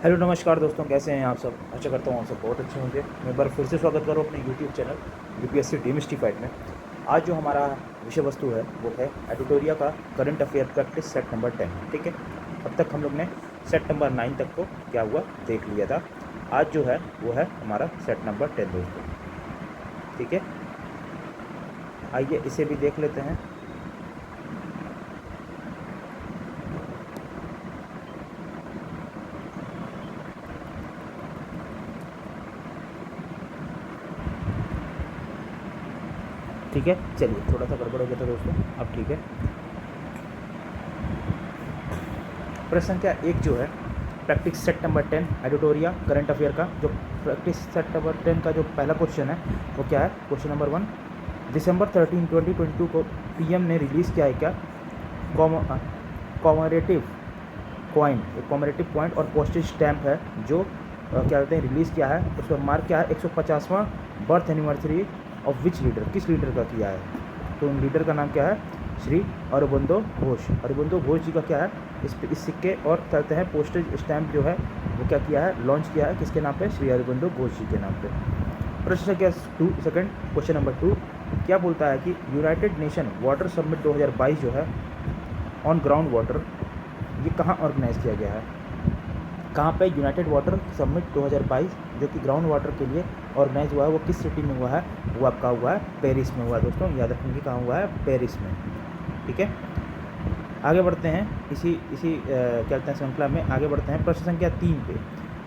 Hello नमस्कार दोस्तों, कैसे हैं आप सब। आशा करता हूँ आप सब बहुत अच्छे होंगे। मैं एक बार फिर से स्वागत करूँ अपने यूट्यूब चैनल यूपीएससी डीमिस्टिफाइड में। आज जो हमारा विषय वस्तु है वो है एडिटोरिया का current affair practice set number 10। ठीक है, अब तक हम लोग ने सेट नंबर 9 तक को क्या हुआ देख लिया था। आज जो है वो है हमारा सेट नंबर 10 दोस्तों। ठीक है, आइए इसे भी देख लेते हैं। ठीक है, चलिए, थोड़ा सा गड़बड़ हो गया था दोस्तों, अब ठीक है। प्रश्न संख्या 1 जो है practice set number 10 editorial current affair का जो प्रैक्टिस सेट नंबर 10 का जो पहला क्वेश्चन है वो क्या है। क्वेश्चन नंबर 1, दिसंबर 13 2022 को पीएम ने रिलीज़ किया है क्या कॉमरेटिव कॉइन, एक कॉमरेटिव कॉइन और पोस्टेज स्टैम्प है जो क्या कहते हैं रिलीज़ किया है। उस पर मार्क क्या है 150वां birth anniversary of which leader, किस लीडर का किया है। तो उन लीडर का नाम क्या है, श्री अरबिंदो घोष। अरबिंदो घोष जी का क्या है इस सिक्के और कहते हैं पोस्टेज स्टैम्प जो है वो क्या किया है, लॉन्च किया है किसके नाम पे, श्री अरबिंदो घोष जी के नाम पे। प्रश्न संख्या 2 सेकंड, क्वेश्चन नंबर 2 क्या बोलता है कि यूनाइटेड नेशन वाटर समिट 2022 जो है ऑन ग्राउंड वाटर, ये कहाँ ऑर्गेनाइज किया गया है। कहाँ पे यूनाइटेड वाटर समिट 2022 जो कि ग्राउंड वाटर के लिए ऑर्गेनाइज हुआ है वो किस सिटी में हुआ है, वो आपका हुआ है पेरिस में हुआ है दोस्तों। याद रखेंगे कहाँ हुआ है, पेरिस में। ठीक है, आगे बढ़ते हैं इसी क्या कहते हैं श्रृंखला में आगे बढ़ते हैं प्रश्न संख्या 3 पे।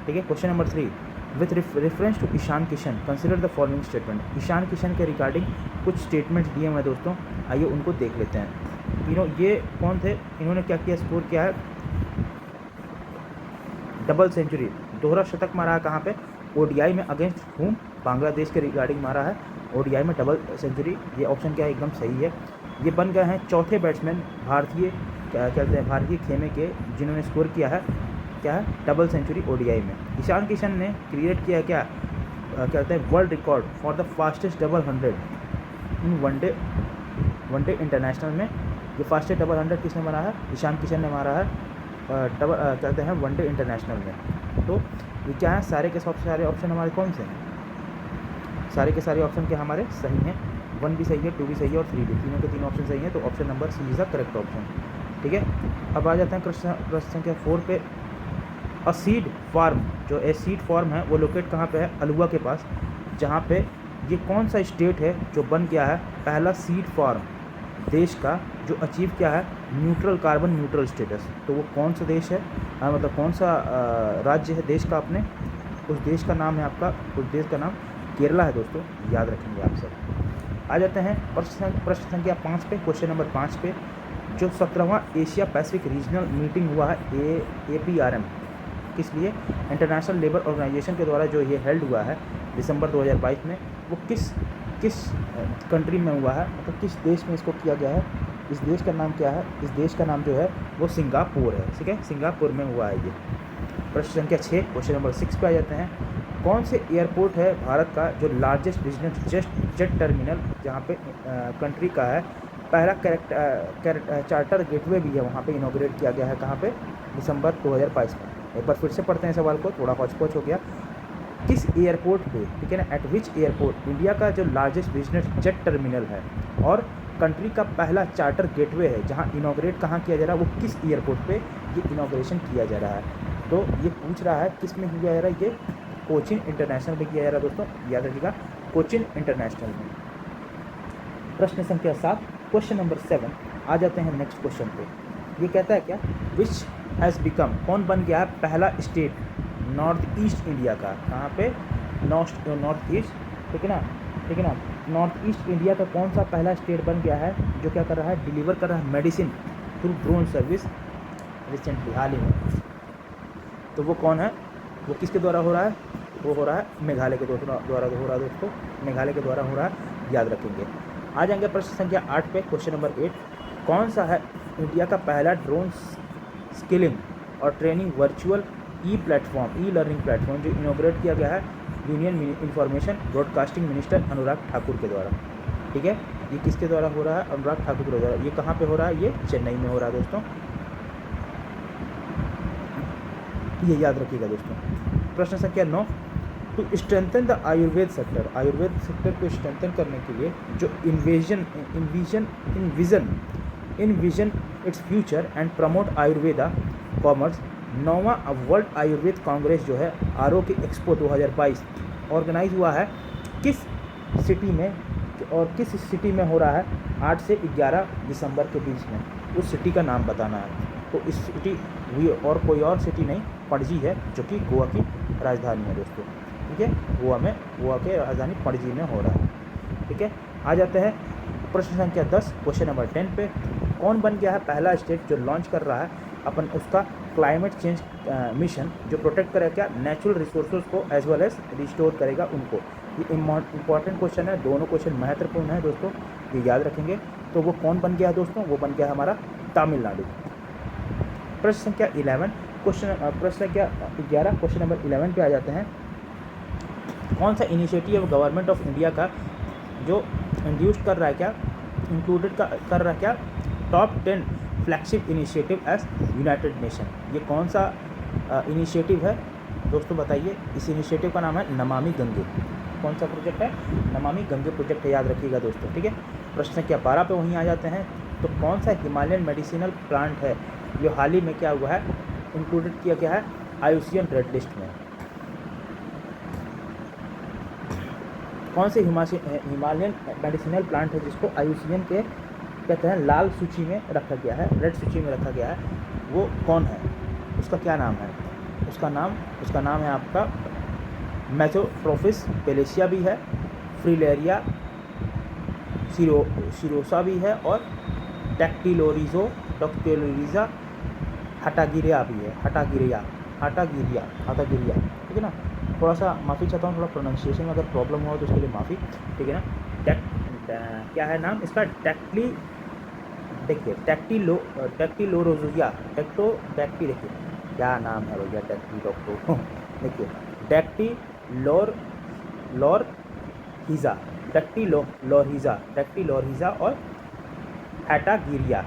ठीक है, question number 3, with reference to Ishan Kishan consider the following statement. Ishan Kishan के रिगार्डिंग कुछ स्टेटमेंट्स दिए हुए हैं दोस्तों, आइए उनको देख लेते हैं। ये कौन थे, इन्होंने क्या किया, स्कोर किया है डबल सेंचुरी, दोहरा शतक मारा है कहाँ पे, ओडीआई में अगेंस्ट होम, बांग्लादेश के रिगार्डिंग मारा है ओडीआई में डबल सेंचुरी। ये ऑप्शन क्या है, एकदम सही है। ये बन गए हैं चौथे बैट्समैन भारतीय क्या कहते हैं भारतीय खेमे के जिन्होंने स्कोर किया है क्या है डबल सेंचुरी ओडीआई में। ईशान किशन ने क्रिएट किया क्या कहते हैं world record for the fastest double 100 in one day international में। ये फास्टेस्ट डबल 100 किसने मारा है, ईशान किशन ने मारा है डबल कहते हैं वनडे इंटरनेशनल में। तो ये क्या है, सारे के सारे ऑप्शन हमारे कौन से हैं, सारे के सारे ऑप्शन क्या हमारे सही हैं। 1 भी सही है, 2 भी सही है और 3 भी, तीनों के तीनों ऑप्शन सही हैं। तो option number C is the correct option. ठीक है, अब आ जाते हैं प्रश्न संख्या 4 पे। अ सीड फार्म, जो ए सीड फार्म है वो लोकेट कहाँ पे है, अलुआ के पास, जहाँ पे ये कौन सा स्टेट है जो बन गया है पहला सीड फार्म देश का जो अचीव किया है न्यूट्रल कार्बन न्यूट्रल स्टेटस। तो वो कौन सा देश है, मतलब कौन सा राज्य है देश का, अपने उस देश का नाम है आपका, उस देश का नाम केरला है दोस्तों, याद रखेंगे आप सब। आ जाते हैं प्रश्न संख्या 5 पे, क्वेश्चन नंबर 5 पे। जो 17वां एशिया पैसिफिक रीजनल मीटिंग हुआ है APRM, किस लिए, इंटरनेशनल लेबर ऑर्गेनाइजेशन के द्वारा जो ये हेल्ड हुआ है दिसंबर 2022 में, वो किस कंट्री में हुआ है, मतलब किस देश में इसको किया गया है। इस देश का नाम क्या है, इस देश का नाम जो है वो सिंगापुर है। ठीक है, सिंगापुर में हुआ है ये। प्रश्न संख्या 6, क्वेश्चन नंबर 6 पे आ जाते हैं। कौन से एयरपोर्ट है भारत का जो लार्जेस्ट बिजनेस जेट टर्मिनल, जहाँ पे कंट्री का है पहला चार्टर गेटवे भी है, वहाँ पे इनॉग्रेट किया गया है कहाँ पे, दिसंबर 2022 में। एक बार फिर से पढ़ते हैं सवाल को, थोड़ा हौच-पौच हो गया। किस एयरपोर्ट पे, ठीक है ना, एट विच एयरपोर्ट इंडिया का जो लार्जेस्ट बिजनेस जेट टर्मिनल है और कंट्री का पहला चार्टर गेटवे है, जहां इनॉग्रेट कहाँ किया जा रहा है, वो किस एयरपोर्ट पे ये इनॉग्रेशन किया जा रहा है। तो ये पूछ रहा है किस में किया जा रहा है, ये कोचिन इंटरनेशनल में किया जा रहा है दोस्तों, याद रखिएगा कोचिन इंटरनेशनल में। प्रश्न संख्या 7, क्वेश्चन नंबर 7 आ जाते हैं नेक्स्ट क्वेश्चन पे। ये कहता है क्या, विच हैज़ बिकम, कौन बन गया है पहला स्टेट नॉर्थ ईस्ट इंडिया का, कहाँ पे, नॉर्थ ईस्ट, ठीक है ना, नॉर्थ ईस्ट इंडिया का कौन सा पहला स्टेट बन गया है जो क्या कर रहा है, डिलीवर कर रहा है medicine through drone service recently, हाल ही में। तो वो कौन है, वो किसके द्वारा हो रहा है, वो हो रहा है मेघालय के द्वारा हो रहा है दोस्तों, मेघालय के द्वारा हो रहा है, याद रखेंगे। आ जाएंगे प्रश्न संख्या 8 पे, क्वेश्चन नंबर 8, कौन सा है इंडिया का पहला ड्रोन स्किलिंग और training virtual e learning platform जो इनॉग्रेट किया गया है union information broadcasting minister Anurag Thakur के द्वारा। ठीक है, ये किसके द्वारा हो रहा है, अनुराग ठाकुर के द्वारा। ये कहाँ पे हो रहा है, ये चेन्नई में हो रहा है दोस्तों। ये याद रखिएगा दोस्तों। प्रश्न संख्या 9, to strengthen the Ayurveda sector, Ayurveda sector को स्ट्रेंथन करने के लिए जो envision its future and promote Ayurveda commerce, 9वां वर्ल्ड आयुर्वेद कांग्रेस जो है आरोग्य एक्सपो 2022 ऑर्गेनाइज हुआ है किस सिटी में, और किस सिटी में हो रहा है 8 से 11 दिसंबर के बीच में, उस सिटी का नाम बताना है। तो इस सिटी हुई और कोई और सिटी नहीं, पणजी है, जो कि गोवा की राजधानी है दोस्तों। ठीक है, गोवा के राजधानी पणजी में हो रहा है। ठीक है, आ जाते हैं प्रश्न संख्या 10 क्वेश्चन नंबर 10 पे। कौन बन गया है पहला स्टेट जो लॉन्च कर रहा है अपन उसका क्लाइमेट चेंज मिशन, जो प्रोटेक्ट करेगा क्या नेचुरल रिसोर्सेज को एज वेल एज रिस्टोर करेगा उनको। ये इंपॉर्टेंट क्वेश्चन है, दोनों क्वेश्चन महत्वपूर्ण है दोस्तों, ये याद रखेंगे। तो वो कौन बन गया है दोस्तों, वो बन गया हमारा तमिलनाडु। प्रश्न संख्या 11 प्रश्न संख्या 11 क्वेश्चन नंबर 11 पे आ जाते हैं। कौन सा इनिशिएटिव गवर्नमेंट ऑफ इंडिया का जो इंड्यूस कर रहा है क्या, इंक्लूडेड कर रहा है क्या top 10 flagship initiative as United Nation. ये कौन सा इनिशिएटिव है दोस्तों बताइए। इस इनिशिएटिव का नाम है नमामि गंगे। कौन सा प्रोजेक्ट है, नमामि गंगे प्रोजेक्ट है, याद रखिएगा दोस्तों। ठीक है, प्रश्न संख्या 12 पे वहीं आ जाते हैं। तो कौन सा हिमालयन मेडिसिनल प्लांट है जो हाल ही में क्या हुआ है, इंक्लूडेड किया गया है IUCN रेड लिस्ट में। कौन से हिमालयन मेडिसिनल प्लांट है जिसको IUCN के कहते हैं लाल सूची में रखा गया है, रेड सूची में रखा गया है, वो कौन है, उसका क्या नाम है। उसका नाम है आपका मैथोट्रोपिस पेलेसिया भी है, फ्रिलेरिया सिरोसा भी है, और डक्टिलोरिजा हटागिरिया भी है, हटागिरिया। ठीक है ना, थोड़ा सा माफ़ी चाहता हूँ, थोड़ा प्रोनाउंसिएशन में अगर प्रॉब्लम हो तो उसके लिए माफ़ी। ठीक है ना, क्या है नाम इसका, टैक्टिलोरोजिया, देखिए क्या नाम है भैया, देखिए डैक्टिलोरहिजा और हैटागिरिया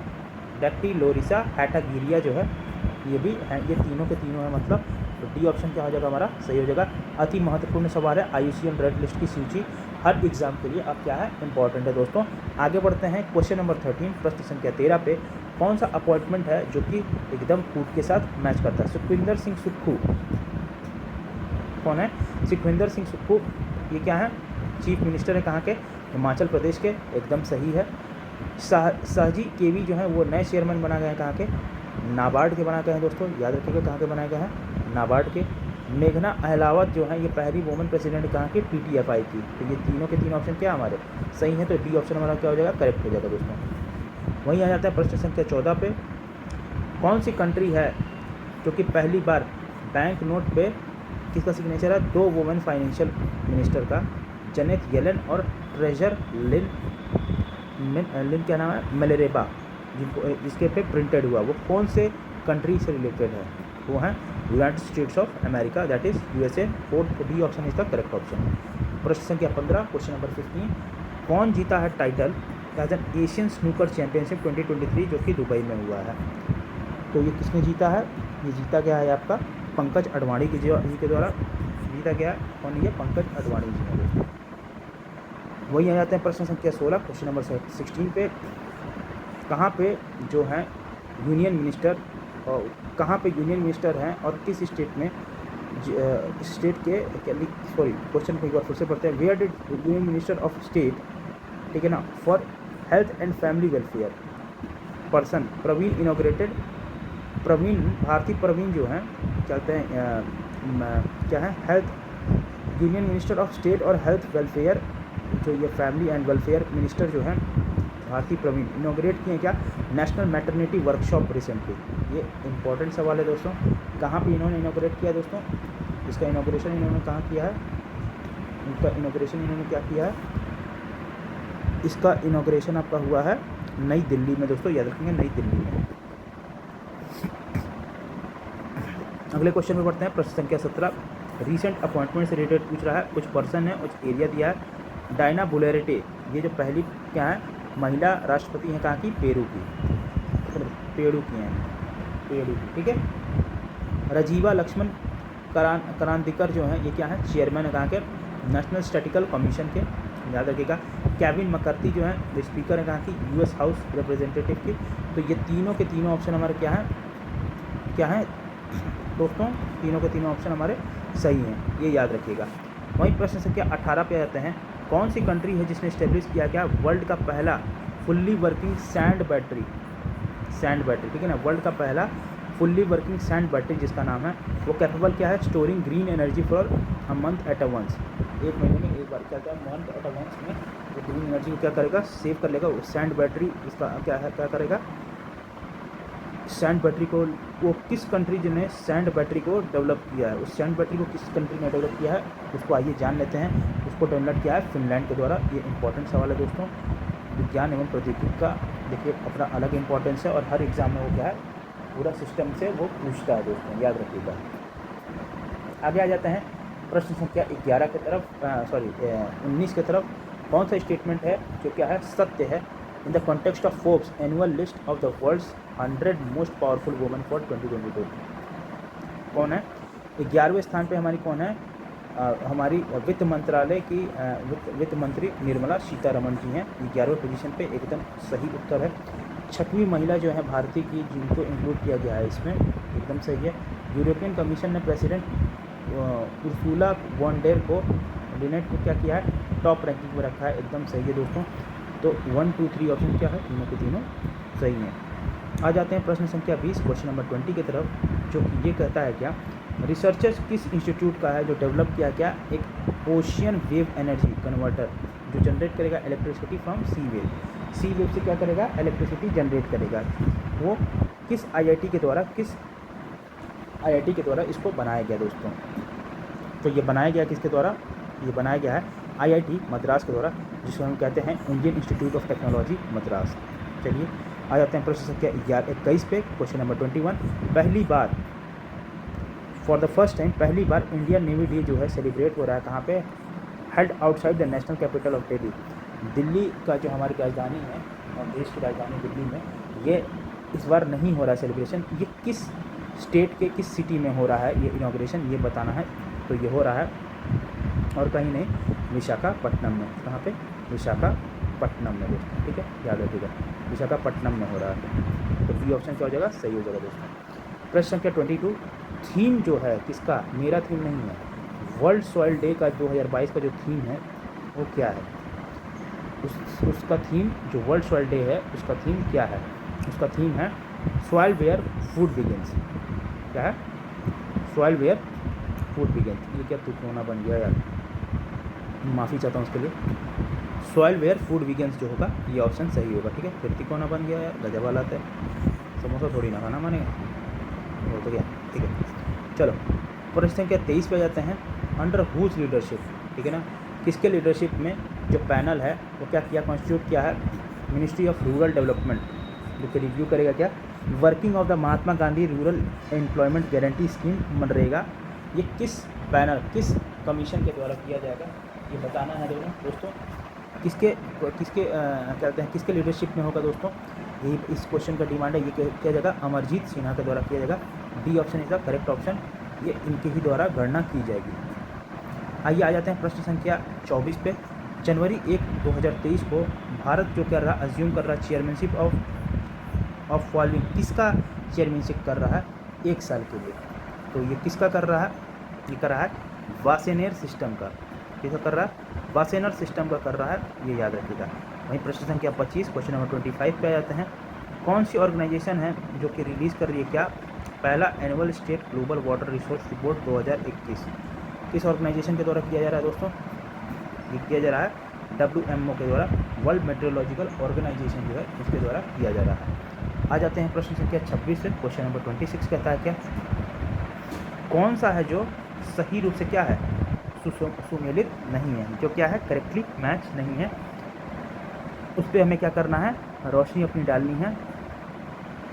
जो है, ये भी है, ये तीनों के तीनों है मतलब। तो डी ऑप्शन क्या हो जाएगा हमारा, सही हो जाएगा। अति महत्वपूर्ण सवाल है, IUCN रेड लिस्ट की सूची हर एग्जाम के लिए अब क्या है, इंपॉर्टेंट है दोस्तों। आगे बढ़ते हैं क्वेश्चन नंबर 13 प्रश्न संख्या 13 पे। कौन सा अपॉइंटमेंट है जो कि एकदम कूट के साथ मैच करता है। सुखविंदर सिंह सुक्खू कौन है, सुखविंदर सिंह सुक्खू, ये क्या है, चीफ मिनिस्टर है कहाँ के, हिमाचल प्रदेश के, एकदम सही है। सहजी केवी जो है वो नए चेयरमैन बना गए हैं कहाँ के, नाबार्ड के बना गए हैं दोस्तों, याद रखिएगा कहाँ के बनाए गए हैं, नाबार्ड के। मेघना अहलावत जो है ये पहली वुमेन प्रेसिडेंट कहाँ की, PTFI की। तो ये तीनों के तीन ऑप्शन क्या हमारे सही है, तो डी ऑप्शन हमारा क्या हो जाएगा, करेक्ट हो जाएगा दोस्तों। वहीं आ जाता है प्रश्न संख्या 14 पे। कौन सी कंट्री है जो कि पहली बार बैंक नोट पे किसका सिग्नेचर है, 2 वुमेन फाइनेंशियल मिनिस्टर का, जनेट येलेन और ट्रेजर लिन क्या नाम है, मेलेरेबा, जिसके पे प्रिंटेड हुआ, वो कौन से कंट्री से रिलेटेड है, वो हैं United States of America, that is USA। Fourth D option is the correct option. प्रश्न संख्या 15 क्वेश्चन नंबर 15। कौन जीता है title as an Asian snooker championship 2023 जो कि दुबई में हुआ है। तो ये किसने जीता है, ये जीता गया है आपका पंकज अडवाणी जी के द्वारा जीता गया है। कौन, ये पंकज अडवाणी जी हैं दोस्तों। वही आ जाते हैं प्रश्न संख्या 16 क्वेश्चन नंबर 16 पे। कहाँ पे जो है यूनियन मिनिस्टर, कहाँ पे यूनियन मिनिस्टर हैं और किस स्टेट में, स्टेट के क्वेश्चन को एक बार फिर से पढ़ते हैं। Where did union minister of state, ठीक है ना, for health and family welfare person Praveen inaugurated, Bharati Praveen जो हैं कहते हैं क्या है, health union minister of state और हेल्थ वेलफेयर, जो ये फैमिली एंड वेलफेयर मिनिस्टर जो हैं भारती प्रवीण इनोग्रेट किए क्या, नेशनल मैटरनिटी वर्कशॉप रिसेंटली। ये इंपॉर्टेंट सवाल है दोस्तों, कहाँ पे इन्होंने इनोग्रेट किया दोस्तों, इसका इनोग्रेशन इन्होंने कहाँ किया है, इनका इनोग्रेशन इन्होंने क्या किया है, इसका इनोग्रेशन आपका हुआ है नई दिल्ली में दोस्तों, याद रखेंगे नई दिल्ली में। अगले क्वेश्चन में बढ़ते हैं प्रश्न संख्या 17। रीसेंट अपॉइंटमेंट से रिलेटेड पूछ रहा है, कुछ पर्सन है कुछ एरिया दिया है। डायना बुलेरेटे, ये जो पहली क्या है महिला राष्ट्रपति हैं कहाँ की, पेरू की, पेरू की हैं, पेरू की, ठीक है। राजीवा लक्ष्मण करांदिकर जो हैं ये क्या है, चेयरमैन है कहाँ के, नेशनल स्टैटिकल कमीशन के, याद रखिएगा। केविन मैकार्थी जो है वो स्पीकर है कहाँ की, यूएस हाउस रिप्रेजेंटेटिव की। तो ये तीनों के तीनों ऑप्शन हमारे क्या है दोस्तों, तीनों के तीनों ऑप्शन हमारे सही हैं, ये याद रखिएगा। वहीं प्रश्न संख्या 18 पे आते हैं, कौन सी कंट्री है जिसने स्टेब्लिश किया गया वर्ल्ड का पहला फुल्ली वर्किंग सैंड बैटरी, ठीक है ना, वर्ल्ड का पहला फुल्ली वर्किंग सैंड बैटरी जिसका नाम है, वो कैपेबल क्या है, storing green energy for a month at a once, एक महीने में एक बार क्या क्या मंथ एट अ वंस में वो ग्रीन एनर्जी को क्या करेगा, सेव कर लेगा। सैंड बैटरी इसका क्या है, क्या करेगा, सैंड बैटरी को, वो किस कंट्री ने सैंड बैटरी को डेवलप किया है, उस सैंड बैटरी को किस कंट्री ने डेवलप किया है उसको आइए जान लेते हैं। उसको डेवलप किया है फिनलैंड के द्वारा। ये इंपॉर्टेंट सवाल है दोस्तों, विज्ञान एवं प्रौद्योगिकी का देखिए अपना अलग इंपॉर्टेंस है और हर एग्जाम में वो क्या है पूरा सिस्टम से वो पूछता है दोस्तों, याद रखिएगा। आगे आ जाते हैं प्रश्न संख्या 11 की तरफ, 19 की तरफ। कौन सा स्टेटमेंट है जो क्या है सत्य है in the context of Forbes annual list of the world's 100 most powerful women for 2022। कौन है 11वें स्थान पे हमारी, कौन है हमारी वित्त मंत्रालय की वित्त मंत्री निर्मला सीतारमण जी हैं, 11वें पोजीशन पे, एकदम सही उत्तर है। 6वीं महिला जो है भारतीय की जिनको इंक्लूड किया गया है इसमें, एकदम सही है। यूरोपियन कमीशन ने प्रेसिडेंट उर्सुला वॉन डेर को लिनेट को क्या किया है, टॉप रैंकिंग में रखा है, एकदम सही है दोस्तों। तो 1, 2, 3 ऑप्शन क्या है, तीनों के तीनों सही हैं। आ जाते हैं प्रश्न संख्या 20 क्वेश्चन नंबर 20 की तरफ, जो कि ये कहता है क्या, रिसर्चर्स किस इंस्टीट्यूट का है जो डेवलप किया गया एक ओशियन वेव एनर्जी कन्वर्टर जो जनरेट करेगा इलेक्ट्रिसिटी फ्रॉम सी वेव से क्या करेगा, इलेक्ट्रिसिटी जनरेट करेगा। वो किस आईआईटी के द्वारा इसको बनाया गया दोस्तों। तो ये बनाया गया किसके द्वारा, ये बनाया गया है आईआईटी मद्रास के द्वारा, जिसको हम कहते हैं Indian institute of technology Madras. चलिए आ जाते हैं प्रश्न संख्या 21 पे question number 21। For the first time पहली बार इंडियन नेवी डे जो है सेलिब्रेट हो रहा है कहाँ पे, held outside the national capital of Delhi. Delhi का जो हमारी राजधानी है और देश की राजधानी दिल्ली में, ये इस बार नहीं हो रहा है सेलिब्रेशन। ये किस स्टेट के किस सिटी में हो रहा है ये इनॉग्रेशन, ये बताना है। तो ये हो रहा है और कहीं नहीं, विशाखापट्टनम में। कहाँ पे, विशाखापट्टनम में दोस्तों, ठीक है, याद रखिएगा विशाखापट्टनम में हो रहा है। तो बी ऑप्शन क्या हो जाएगा, सही हो जाएगा दोस्तों। प्रश्न संख्या 22, थीम जो है किसका, मेरा थीम नहीं है, वर्ल्ड सॉइल डे का 2022 का जो थीम है वो क्या है, उसका थीम जो वर्ल्ड सॉइल डे है उसका थीम क्या है, उसका थीम है सॉइल वेयर फूड बिगिंस। क्या है, सॉइल वेयर फूड बिगिंस। ये क्या तुकोना बन गया यार, माफ़ी चाहता हूँ उसके लिए। सॉइल वेयर फूड बिगिंस जो होगा ये ऑप्शन सही होगा, ठीक है। फिर तिकोना बन गया यार, गजब वाला है, समोसा थोड़ी ना खाना मानेगा, हो तो गया, ठीक है। चलो प्रश्न संख्या 23 पे जाते हैं, अंडर हुज लीडरशिप, ठीक है ना, किसके लीडरशिप में जो पैनल है वो क्या किया, कॉन्स्टिट्यूट किया है, मिनिस्ट्री ऑफ रूरल डेवलपमेंट, जो कि रिव्यू करेगा क्या, working of the Mahatma Gandhi rural employment guarantee scheme MNREGA. ये किस पैनल, किस कमीशन के द्वारा किया जाएगा, ये बताना है दोस्तों। किसके क्या कहते हैं, किसके लीडरशिप में होगा दोस्तों, यही इस क्वेश्चन का डिमांड है। ये किया जाएगा अमरजीत सिन्हा के द्वारा किया जाएगा। D option is the correct option, ये इनके ही द्वारा गणना की जाएगी। आइए आ जाते हैं प्रश्न संख्या 24 पे। जनवरी 1, 2023 को भारत जो कर रहा, अज्यूम कर रहा चेयरमैनशिप ऑफ फॉलोइंग, किसका चेयरमैनशिप कर रहा है 1 साल के लिए। तो ये किसका कर रहा है, ये कर रहा है वासेनेर सिस्टम का। किसका कर रहा है, वासेनर सिस्टम का कर रहा है, ये याद रखिएगा। वहीं प्रश्न संख्या 25 क्वेश्चन नंबर 25 पे आ जाते हैं। कौन सी ऑर्गेनाइजेशन है जो कि रिलीज़ कर रही है क्या, पहला annual state global water resource report 2021, किस ऑर्गेनाइजेशन के द्वारा किया जा रहा है दोस्तों, ये किया जा रहा है WMO के द्वारा, वर्ल्ड मेट्रोलॉजिकल ऑर्गेनाइजेशन जो है इसके द्वारा किया जा रहा है। आ जाते हैं प्रश्न संख्या 26 से क्वेश्चन नंबर 26 कहता है क्या, कौन सा है जो सही रूप से क्या है, सुमेलित नहीं है, जो क्या है करेक्टली मैच नहीं है, उस पर हमें क्या करना है, रोशनी अपनी डालनी है।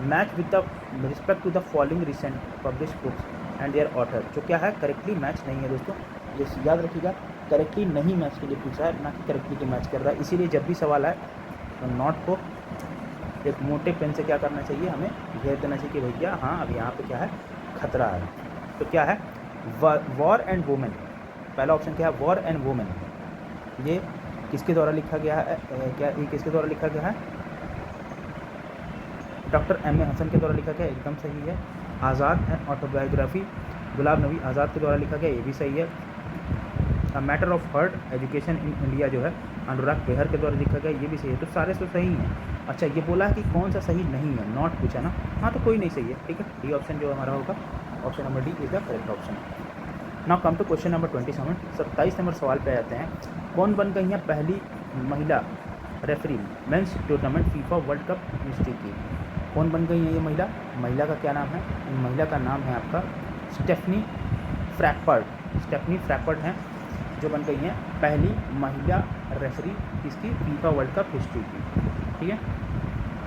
Match with the respect to the following recent publish books and their author, जो क्या है करेक्टली मैच नहीं है दोस्तों, ये याद रखिएगा। करेक्टली नहीं मैच के लिए पूछा है, ना कि करेक्टली के मैच कर रहा है। इसीलिए जब भी सवाल आए तो नोट को एक मोटे पेन से क्या करना चाहिए, हमें घेर देना चाहिए कि भैया हाँ अब यहाँ पे क्या है, खतरा है। तो क्या है वॉर एंड वुमेन, पहला ऑप्शन क्या है वॉर एंड वुमेन। ये किसके द्वारा लिखा गया है, क्या ये किसके द्वारा लिखा गया है, डॉक्टर एम ए हसन के द्वारा लिखा गया, एकदम सही है। आज़ाद एंड ऑटोबायोग्राफी गुलाम नबी आज़ाद के द्वारा लिखा गया, ये भी सही है। A matter of heard education in India जो है अनुराग बेहर के द्वारा लिखा गया, ये भी सही है। तो सारे तो सही हैं। अच्छा ये बोला है कि कौन सा सही नहीं है, नॉट पूछा ना, हाँ तो कोई नहीं सही है, ठीक है। डी ऑप्शन जो हमारा होगा, option number D is the correct option. Now come to question number 27, 27 नंबर सवाल पे आते हैं। कौन बन गई है पहली महिला referee men's tournament FIFA world cup history की? कौन बन गई है ये महिला, महिला का क्या नाम है, महिला का नाम है आपका स्टेफनी फ्रैकपर्ट। स्टेफनी फ्रैकपर्ट हैं जो बन गई हैं पहली महिला रेफरी किसकी, फीफा वर्ल्ड कप हिस्ट्री की, ठीक है।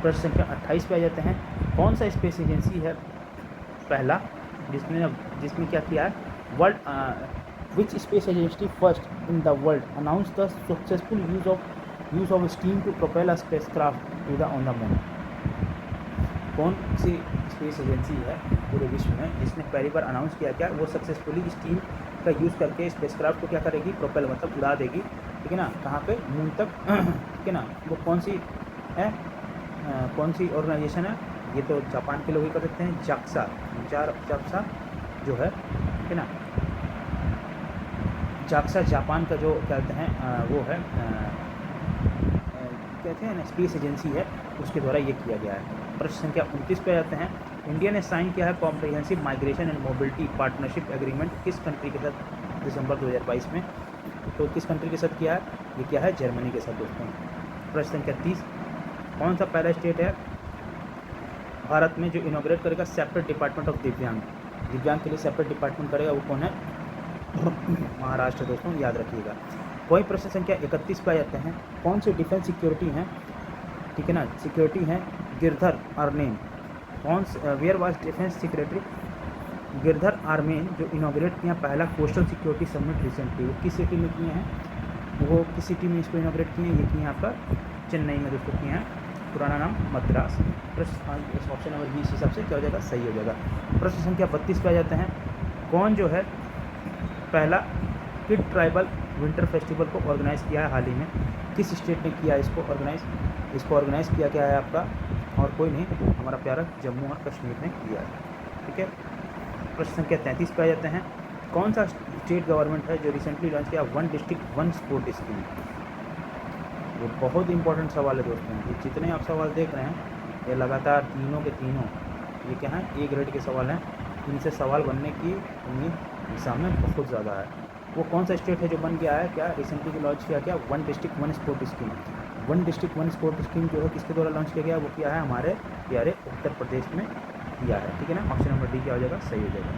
प्रश्न संख्या 28 पे आ जाते हैं। कौन सा स्पेस एजेंसी है पहला जिसमें क्या किया है, world which space agency first in the world announce the successful use of steam to propel a spacecraft to the on the moon? कौन सी स्पेस एजेंसी है पूरे विश्व में जिसने पहली बार अनाउंस किया क्या वो सक्सेसफुली स्टीम का यूज़ करके स्पेसक्राफ्ट को क्या करेगी, प्रोपेल मतलब उड़ा देगी, ठीक है ना, कहाँ पे, मून तक, ठीक है ना। वो कौन सी है, कौन सी ऑर्गेनाइजेशन है, ये तो जापान के लोग ही कर सकते हैं, जाक्सा जो है, ठीक है ना, जाक्सा जापान का जो कहते हैं वो है कहते हैं ना स्पेस एजेंसी है, उसके द्वारा ये किया गया है। प्रश्न संख्या 29 पे आते हैं। इंडिया ने साइन किया है comprehensive migration and mobility partnership agreement किस कंट्री के साथ दिसंबर 2022 में? तो किस कंट्री के साथ किया है, ये क्या है, जर्मनी के साथ दोस्तों। प्रश्न संख्या 30, कौन सा पहला स्टेट है भारत में जो इनॉग्रेट करेगा सेपरेट डिपार्टमेंट ऑफ दिव्यांग, दिव्यांग के लिए सेपरेट डिपार्टमेंट करेगा, वो कौन है, महाराष्ट्र दोस्तों, याद रखिएगा। वही प्रश्न संख्या 31 पे आ जाते हैं। कौन सी डिफेंस सिक्योरिटी हैं, ठीक है ना, सिक्योरिटी हैं गिरधर आर्मेन, कौन where was defence secretary Giridhar Aramane जो इनॉग्रेट किया पहला कोस्टल सिक्योरिटी समिट रिसेंटली, वो किस सिटी में किए हैं, वो किस सिटी में इसको इनॉग्रेट किए हैं, ये किए हैं आपका चेन्नई में दोस्तों किए हैं, पुराना नाम मद्रास। प्रश्न इस ऑप्शन नंबर 20 हिसाब से क्या हो जाएगा, सही हो जाएगा। प्रश्न संख्या 32 पे आ जाते हैं। कौन जो है पहला किड ट्राइबल विंटर फेस्टिवल को ऑर्गेनाइज़ किया है हाल ही में, किस स्टेट ने किया है इसको ऑर्गेनाइज़, इसको ऑर्गेनाइज़ किया गया है आपका और कोई नहीं, हमारा प्यारा जम्मू और कश्मीर ने किया है, ठीक है। प्रश्न संख्या 33 पे आ जाते हैं। कौन सा स्टेट गवर्नमेंट है जो रिसेंटली लॉन्च किया one district one sport scheme? ये बहुत इंपॉर्टेंट सवाल है दोस्तों, ये जितने आप सवाल देख रहे हैं ये लगातार तीनों के तीनों ये क्या हैं, ए ग्रेड के सवाल हैं, इनसे सवाल बनने की उम्मीद एग्जाम में बहुत ज़्यादा है। वो कौन सा स्टेट है जो बन गया है, क्या रिसेंटली लॉन्च किया गया one district one sport scheme? One district one sport scheme जो है किसके द्वारा लॉन्च किया गया, वो किया है हमारे प्यारे उत्तर प्रदेश में किया है, ठीक है ना। ऑप्शन नंबर डी क्या हो जाएगा, सही हो जाएगा।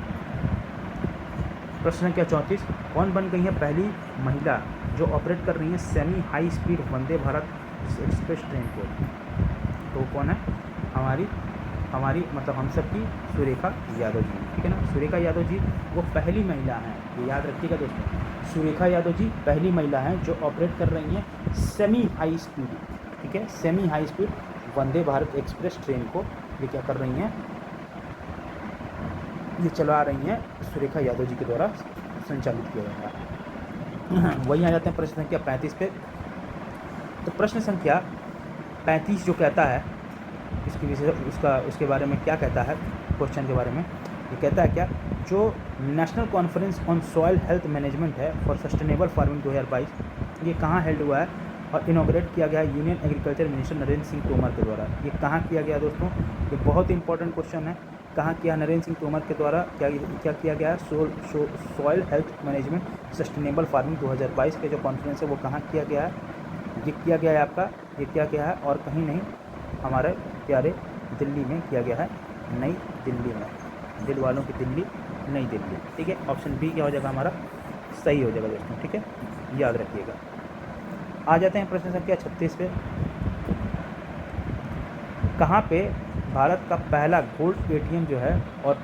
प्रश्न संख्या 34, कौन बन गई है पहली महिला जो ऑपरेट कर रही है semi high speed Vande Bharat express train को? तो कौन है, हमारी मतलब हम सब की सुरेखा यादव जी, ठीक है ना। सुरेखा यादव जी वो पहली महिला हैं, ये याद रखिएगा दोस्तों, सुरेखा यादव जी पहली महिला हैं जो ऑपरेट कर रही हैं सेमी हाई स्पीड, ठीक है, semi high speed Vande Bharat express train को ये क्या कर रही हैं, ये चला रही हैं सुरेखा यादव जी के द्वारा संचालित किया जाएगा। वहीं आ जाते हैं प्रश्न संख्या 35 पे। तो प्रश्न संख्या 35 जो कहता है इसकी विशेष उसके बारे में क्या कहता है, क्वेश्चन के बारे में ये कहता है क्या, जो national conference on soil health management है फॉर सस्टेनेबल फार्मिंग 2022 ये कहाँ हेल्ड हुआ है और इनॉग्रेट किया गया है union agriculture minister Narendra Singh Tomar के द्वारा? ये कहाँ किया गया दोस्तों, ये बहुत इंपॉर्टेंट क्वेश्चन है। कहाँ किया, नरेंद्र सिंह तोमर के द्वारा क्या किया गया है, soil health management sustainable farming 2022 के जो कॉन्फ्रेंस है वो कहाँ किया गया है, ये किया गया है आपका, ये किया गया है और कहीं नहीं, हमारे प्यारे दिल्ली में किया गया है, नई दिल्ली में, दिल वालों की दिल्ली नई दिल्ली, ठीक है। ऑप्शन बी क्या हो जाएगा हमारा, सही हो जाएगा दोस्तों, ठीक है, याद रखिएगा। आ जाते हैं प्रश्न संख्या 36 पे। कहाँ पे भारत का पहला गोल्ड एटीएम जो है और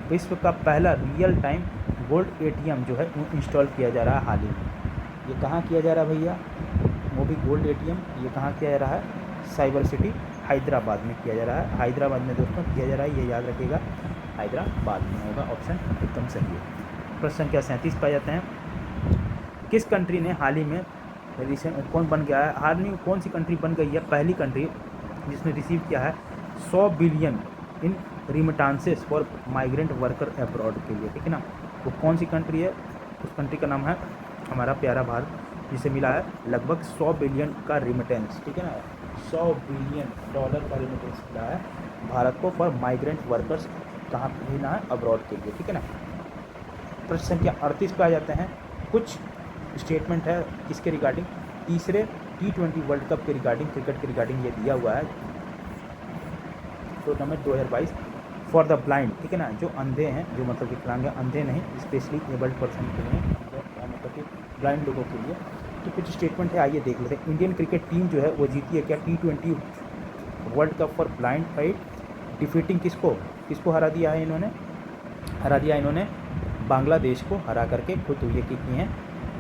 विश्व का पहला रियल टाइम गोल्ड एटीएम जो है वो इंस्टॉल किया जा रहा है हाल ही में? ये कहाँ किया जा रहा है भैया, वो भी गोल्ड एटीएम, ये कहाँ किया जा रहा है, साइबर सिटी हैदराबाद में किया जा रहा है, हैदराबाद में दोस्तों किया जा रहा है, ये याद रखिएगा। हैदराबाद में होगा, ऑप्शन एकदम सही है। प्रश्न संख्या 37 पे आ जाते हैं। किस कंट्री ने हाल ही में रिसेंट कौन बन गया है, हाल में कौन सी कंट्री बन गई है पहली कंट्री जिसने रिसीव किया है 100 billion in remittances for migrant worker abroad के लिए, ठीक है ना। वो कौन सी कंट्री है, उस कंट्री का नाम है हमारा प्यारा भारत, जिसे मिला है लगभग 100 बिलियन का रिमिटेंस, ठीक है ना। 100 बिलियन डॉलर का रिमिटेंस मिला है भारत को फॉर माइग्रेंट वर्कर्स, कहाँ पर मिला है, अब्रॉड के लिए, ठीक है ना। प्रश्न संख्या 38 पे आ जाते हैं। कुछ स्टेटमेंट है किसके रिगार्डिंग, तीसरे T20 वर्ल्ड कप के रिगार्डिंग, क्रिकेट के रिगार्डिंग ये दिया हुआ है टूर्नामेंट 2022 फॉर द ब्लाइंड, ठीक है ना, जो अंधे हैं, जो मतलब विकलांग हैं, अंधे नहीं, स्पेशली एबल्ड पर्सन के लिए, मतलब कि ब्लाइंड लोगों के लिए। तो कुछ स्टेटमेंट है, आइए देख लेते हैं। इंडियन क्रिकेट टीम जो है वो जीती है क्या T20 world cup for blind by defeating किसको हरा दिया है इन्होंने बांग्लादेश को हरा करके खुद ये की हैं,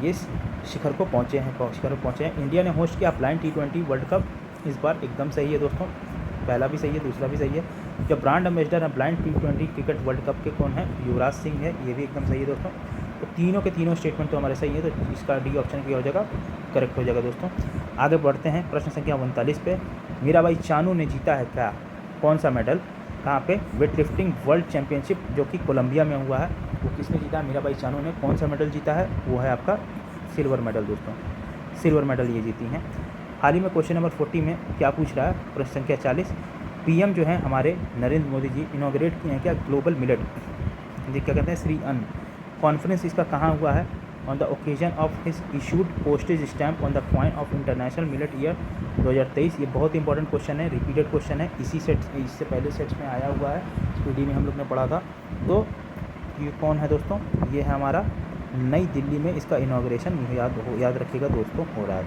ये शिखर को पहुँचे हैं। इंडिया ने होस्ट किया ब्लाइंड T20 वर्ल्ड कप इस बार, एकदम सही है दोस्तों, पहला भी सही है, दूसरा भी सही है। जो ब्रांड एम्बेसडर है blind T20 cricket world cup के कौन है, युवराज सिंह है, ये भी एकदम सही है दोस्तों। तो तीनों के तीनों स्टेटमेंट तो हमारे सही है, तो इसका डी ऑप्शन क्या हो जाएगा, करेक्ट हो जाएगा दोस्तों। आगे बढ़ते हैं प्रश्न संख्या 39 पे। मीराबाई चानू ने जीता है क्या, कौन सा मेडल, कहाँ पे, वेट लिफ्टिंग वर्ल्ड चैंपियनशिप जो कि कोलंबिया में हुआ है, वो किसने जीता, मीराबाई चानू ने। कौन सा मेडल जीता है, वो है आपका सिल्वर मेडल दोस्तों, सिल्वर मेडल ये जीती हैं। हाल ही में क्वेश्चन नंबर 40 में क्या पूछ रहा है, प्रश्न संख्या 40, पीएम जो है हमारे नरेंद्र मोदी जी इनॉग्रेट किए हैं क्या ग्लोबल मिलेट, ये क्या कहते हैं, श्री अन्न कॉन्फ्रेंस, इसका कहाँ हुआ है, on the occasion of his issued postage stamp on the coin of international millet year 2023। ये बहुत इंपॉर्टेंट क्वेश्चन है, रिपीटेड क्वेश्चन है, इससे पहले सेट्स में आया हुआ है, पीडी में हम लोग ने पढ़ा था। तो ये कौन है दोस्तों, ये है हमारा नई दिल्ली में इसका इनॉग्रेशन याद रखिएगा दोस्तों हो रहा है।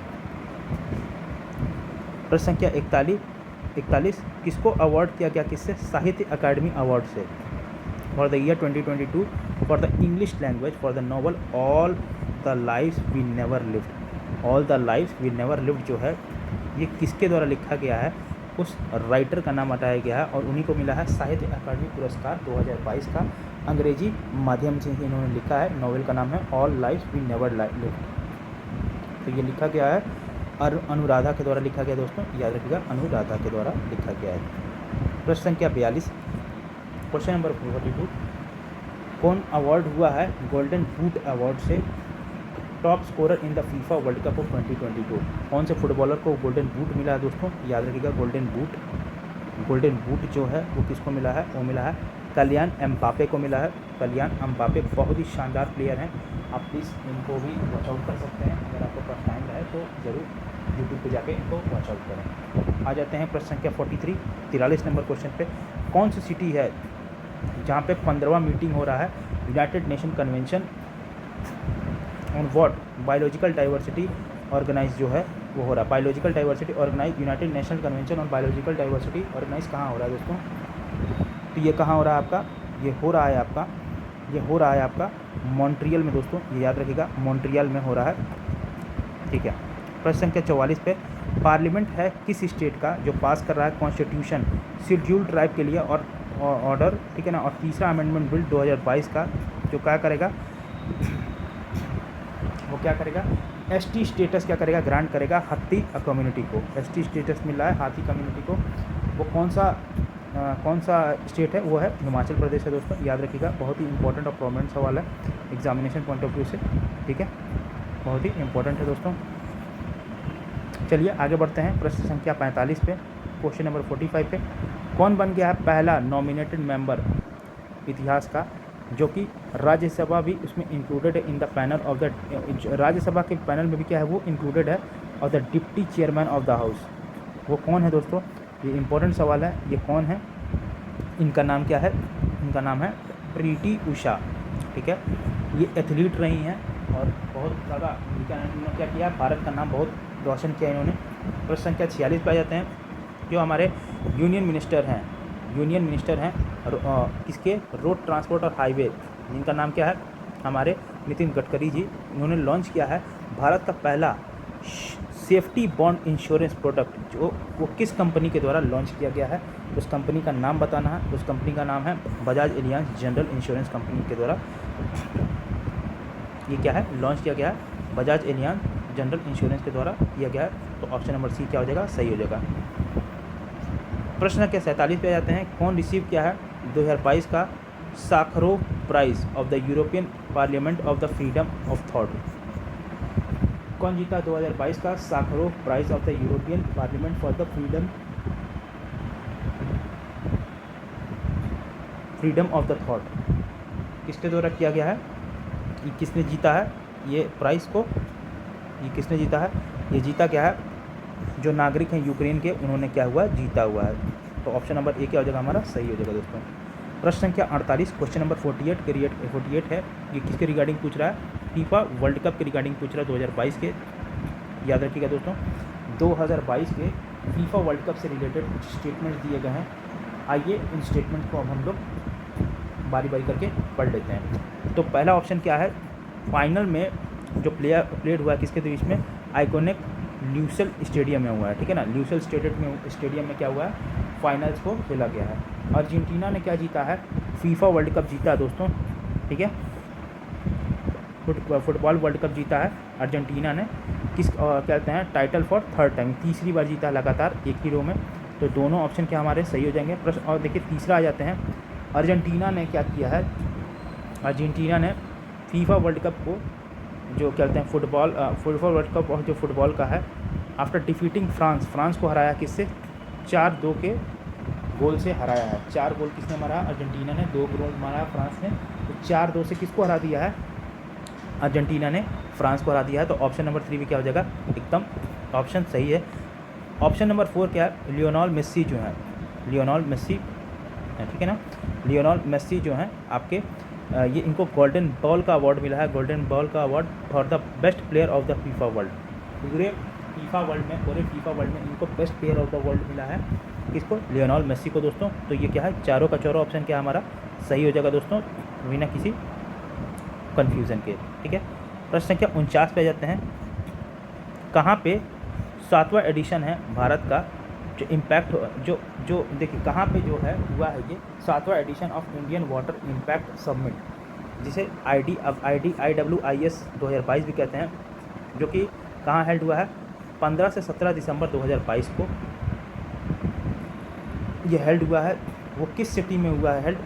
प्रश्न संख्या 41 किसको अवार्ड किया गया, किससे, साहित्य अकादमी अवार्ड से for the year 2022 for the English language for the novel all the lives we never lived. All the lives we never lived जो है ये किसके द्वारा लिखा गया है, उस राइटर का नाम बताया गया है और उन्हीं को मिला है साहित्य अकादमी पुरस्कार 2022 का। अंग्रेजी माध्यम से इन्होंने लिखा है, नॉवेल का नाम है all lives we never lived. तो ये लिखा गया है अनुराधा के द्वारा लिखा गया दोस्तों, याद रखिएगा, अनुराधा के द्वारा लिखा गया है। प्रश्न संख्या 42 क्वेश्चन नंबर 42, कौन अवार्ड हुआ है गोल्डन बूट अवार्ड से top scorer in the FIFA world cup of 2022। कौन से फुटबॉलर को गोल्डन बूट मिला है दोस्तों, याद रखिएगा, गोल्डन बूट जो है वो किसको मिला है, वो मिला है कलियान एम्बापे को मिला है। कलियान एम्बापे बहुत ही शानदार प्लेयर हैं, आप प्लीज़ इनको भी वॉच आउट कर सकते हैं, अगर आपको पास टाइम रहे तो ज़रूर यूट्यूब पे जाके इनको वॉच आउट करें। आ जाते हैं प्रश्न संख्या 43 नंबर क्वेश्चन पे। कौन सी सिटी है जहाँ पे 15वां मीटिंग हो रहा है United Nation convention on what biological diversity organise जो है वो हो रहा है, biological diversity organise, United National convention on biological diversity organise कहाँ हो रहा है दोस्तों, तो ये कहाँ हो रहा है आपका, ये हो रहा है आपका मॉन्ट्रियल में दोस्तों, ये याद रखिएगा, मॉन्ट्रियल में हो रहा है, ठीक है। प्रश्न संख्या 44 पे, पार्लियामेंट है किस स्टेट का जो पास कर रहा है कॉन्स्टिट्यूशन शेड्यूल्ड ट्राइब के लिए और ऑर्डर, ठीक है ना, और तीसरा अमेंडमेंट बिल 2022 का जो क्या करेगा, वो क्या करेगा, एसटी स्टेटस क्या करेगा, ग्रांट करेगा हाथी कम्युनिटी को, एसटी स्टेटस मिल रहा है हाथी कम्युनिटी को। वो कौन सा स्टेट है, वो है हिमाचल प्रदेश है दोस्तों, याद रखिएगा, बहुत ही इंपॉर्टेंट और प्रोमिनेंट सवाल है एग्जामिनेशन पॉइंट ऑफ व्यू से, ठीक है, बहुत ही इंपॉर्टेंट है दोस्तों। चलिए आगे बढ़ते हैं प्रश्न संख्या 45 पे, क्वेश्चन नंबर 45 पे। कौन बन गया है पहला नॉमिनेटेड मेंबर इतिहास का जो कि राज्यसभा भी उसमें इंक्लूडेड है in the panel of the, Rajya Sabha के पैनल में भी क्या है वो इंक्लूडेड है, और the deputy chairman of the house, वो कौन है दोस्तों, ये इंपॉर्टेंट सवाल है, ये कौन है, इनका नाम क्या है, इनका नाम है प्रीति उषा, ठीक है। ये एथलीट रही हैं और बहुत ज़्यादा इन्होंने क्या किया, भारत का नाम बहुत रोशन किया इन्होंने। प्रश्न संख्या 46 पे आ जाते हैं। जो हमारे यूनियन मिनिस्टर हैं किसके, रोड ट्रांसपोर्ट और हाईवे, जिनका नाम क्या है, हमारे नितिन गडकरी जी, इन्होंने लॉन्च किया है भारत का पहला सेफ्टी बॉन्ड इंश्योरेंस प्रोडक्ट जो वो किस कंपनी के द्वारा लॉन्च किया गया है, उस कंपनी का नाम बताना है। उस कंपनी का नाम है Bajaj Allianz general insurance company के द्वारा ये क्या है, लॉन्च किया गया है। बजाज एलियांज जनरल इंश्योरेंस के द्वारा किया गया है। तो ऑप्शन नंबर सी क्या हो जाएगा, सही हो जाएगा। प्रश्न संख्या 47 पे आ जाते हैं। कौन रिसीव किया है 2022 का Sakharov prize of the European Parliament of the freedom of thought? कौन जीता 2022 का Sakharov prize of the European Parliament for the freedom of the thought? किसके द्वारा किया गया है, ये किसने जीता है ये प्राइज़ को, ये किसने जीता है? ये जीता क्या है, जो नागरिक हैं यूक्रेन के, उन्होंने क्या हुआ, जीता हुआ है। तो ऑप्शन नंबर ए क्या हो जाएगा हमारा, सही हो जाएगा दोस्तों। प्रश्न संख्या 48 क्वेश्चन नंबर 48 है। ये किसके रिगार्डिंग पूछ रहा है, फीफा वर्ल्ड कप के रिगार्डिंग पूछ रहा है 2022 के। याद रखिएगा दोस्तों 2022 के फीफा वर्ल्ड कप से रिलेटेड कुछ स्टेटमेंट दिए गए हैं। आइए इन स्टेटमेंट को अब हम लोग बारी बारी करके पढ़ लेते हैं। तो पहला ऑप्शन क्या है, फाइनल में जो प्लेड हुआ है किसके बीच में, आइकॉनिक ल्यूसेल स्टेडियम में हुआ है, ठीक है ना। ल्यूसेल स्टेडियम में क्या हुआ है, फाइनल्स को खेला गया है। अर्जेंटीना ने क्या जीता है, फीफा वर्ल्ड कप जीता है दोस्तों, ठीक है। फुटबॉल वर्ल्ड कप जीता है अर्जेंटीना ने, किस कहते हैं टाइटल फॉर थर्ड टाइम, तीसरी बार जीता है लगातार एक ही रो में। तो दोनों ऑप्शन क्या हमारे सही हो जाएंगे। प्रश्न और देखिए तीसरा आ जाते हैं, अर्जेंटीना ने क्या किया है, अर्जेंटीना ने फीफा वर्ल्ड कप को जो कहते हैं फुटबॉल वर्ल्ड कप और जो फुटबॉल का है, आफ्टर डिफीटिंग फ्रांस को हराया किससे, 4-2 के गोल से हराया है। 4 गोल किसने मारा, अर्जेंटीना ने, 2 गोल मारा फ्रांस ने। तो 4-2 से किसको हरा दिया है, अर्जेंटीना ने फ्रांस को हरा दिया है। तो ऑप्शन नंबर 3 भी क्या हो जाएगा, एकदम ऑप्शन सही है। ऑप्शन नंबर 4 क्या है, लियोनेल मेसी जो है, लियोनेल मेसी, ठीक है ना, लियोनेल मेसी जो हैं आपके ये इनको गोल्डन बॉल का अवार्ड मिला है, गोल्डन बॉल का award for the best player of the FIFA world. पूरे फीफा वर्ल्ड में इनको best player of the world मिला है, किसको, लियोनेल मेसी को दोस्तों। तो ये क्या है, चारों का चारों ऑप्शन क्या हमारा सही हो जाएगा दोस्तों, बिना किसी कन्फ्यूज़न के, ठीक है। प्रश्न संख्या 49 पे जाते हैं। कहाँ पे 7वां एडिशन है भारत का जो इम्पैक्ट जो देखिए कहाँ पे जो है हुआ है, ये 7वां edition of Indian Water Impact Summit, जिसे IWIS 2022 भी कहते हैं, जो कि कहाँ हेल्ड हुआ है, 15 से 17 दिसंबर 2022 को ये हेल्ड हुआ है। वो किस सिटी में हुआ है हेल्ड,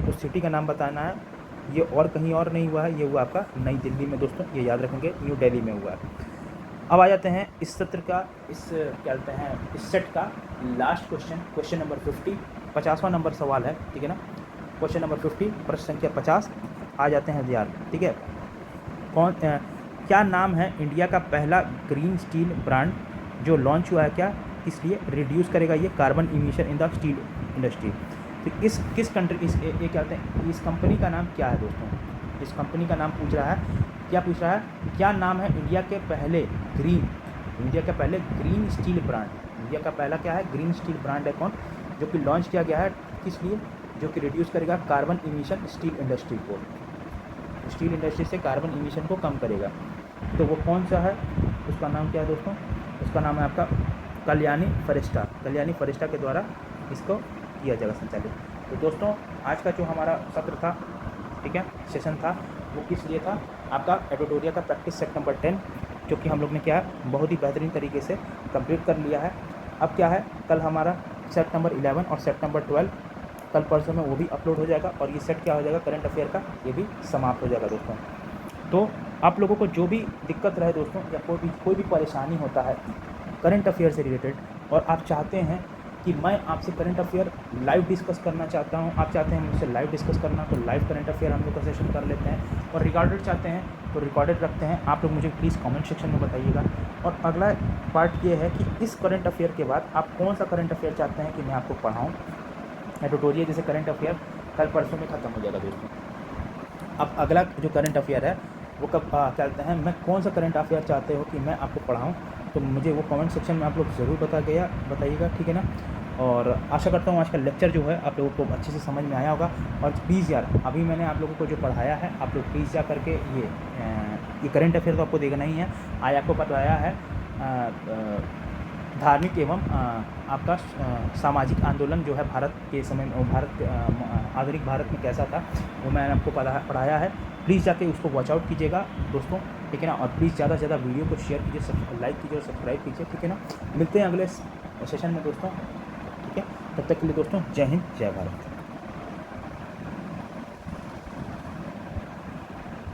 उस सिटी का नाम बताना है। ये और कहीं और नहीं हुआ है, ये हुआ आपका नई दिल्ली में दोस्तों, ये याद रखेंगे, न्यू दिल्ली में हुआ है। अब आ जाते हैं इस सत्र का, इस क्या कहते हैं, इस सेट का लास्ट क्वेश्चन नंबर 50वां नंबर सवाल है, ठीक है ना। क्वेश्चन नंबर 50 प्रश्न संख्या 50 आ जाते हैं यार, ठीक है। क्या नाम है इंडिया का पहला ग्रीन स्टील ब्रांड जो लॉन्च हुआ है, क्या इसलिए रिड्यूस करेगा ये carbon emission in the steel industry. तो किस कंट्री, ये क्या कहते हैं, इस कंपनी का नाम क्या है दोस्तों, इस कंपनी का नाम पूछ रहा है, क्या पूछ रहा है, क्या नाम है इंडिया के पहले ग्रीन स्टील ब्रांड, इंडिया का पहला क्या है, ग्रीन स्टील ब्रांड है कौन, जो कि लॉन्च किया गया है, किस लिए, जो कि रिड्यूस करेगा कार्बन इमिशन स्टील इंडस्ट्री को, स्टील इंडस्ट्री से कार्बन इमिशन को कम करेगा। तो वो कौन सा है, उसका नाम क्या है दोस्तों, उसका नाम है आपका कल्याणी फरिश्ता के द्वारा इसको किया जाएगा संचालित। तो दोस्तों आज का जो हमारा सत्र था, ठीक है, सेशन था, वो किस लिए था, आपका एडिटोरियल का प्रैक्टिस सेट नंबर 10, जो कि हम लोग ने क्या है बहुत ही बेहतरीन तरीके से कंप्लीट कर लिया है। अब क्या है, कल हमारा सेट नंबर 11 और सेट नंबर 12 कल परसों में वो भी अपलोड हो जाएगा, और ये सेट क्या हो जाएगा करंट अफेयर का, ये भी समाप्त हो जाएगा दोस्तों। तो आप लोगों को जो भी दिक्कत रहे दोस्तों, या कोई भी परेशानी होता है करंट अफेयर से रिलेटेड, और आप चाहते हैं कि मैं आपसे करंट अफेयर लाइव डिस्कस करना चाहता हूं, आप चाहते हैं मुझसे लाइव डिस्कस करना, तो लाइव करंट अफेयर हम लोग का सेशन कर लेते हैं, और रिकॉर्डेड चाहते हैं तो रिकॉर्डेड रखते हैं। आप लोग मुझे प्लीज़ कमेंट सेक्शन में बताइएगा। और अगला पार्ट ये है कि इस करंट अफेयर के बाद आप कौन सा करंट अफेयर चाहते हैं कि मैं आपको पढ़ाऊँ, एडिटोरियल जैसे करंट अफेयर कल परसों में ख़त्म हो जाएगा दोस्तों। अब अगला जो करंट अफेयर है वो कब कहते हैं, मैं कौन सा करंट अफेयर चाहते हो कि मैं आपको पढ़ाऊँ, तो मुझे वो कमेंट सेक्शन में आप लोग ज़रूर बताइएगा, ठीक है ना। और आशा करता हूँ आज का लेक्चर जो है आप लोगों को अच्छे से समझ में आया होगा। और प्लीज़ यार, अभी मैंने आप लोगों को जो पढ़ाया है, आप लोग प्लीज़ जा करके ये करंट अफेयर तो आपको देखना ही है। आज आपको बताया है धार्मिक एवं आपका सामाजिक आंदोलन जो है भारत के समय में, आधुनिक भारत में कैसा था, वो मैंने आपको पढ़ाया है। प्लीज़ जाके उसको वॉच आउट कीजिएगा दोस्तों, ठीक है ना। और प्लीज़ ज़्यादा से ज़्यादा वीडियो को शेयर कीजिए, लाइक कीजिए और सब्सक्राइब कीजिए, ठीक है ना। मिलते हैं अगले सेशन में दोस्तों, ठीक है। तब तक के लिए दोस्तों, जय हिंद, जय भारत।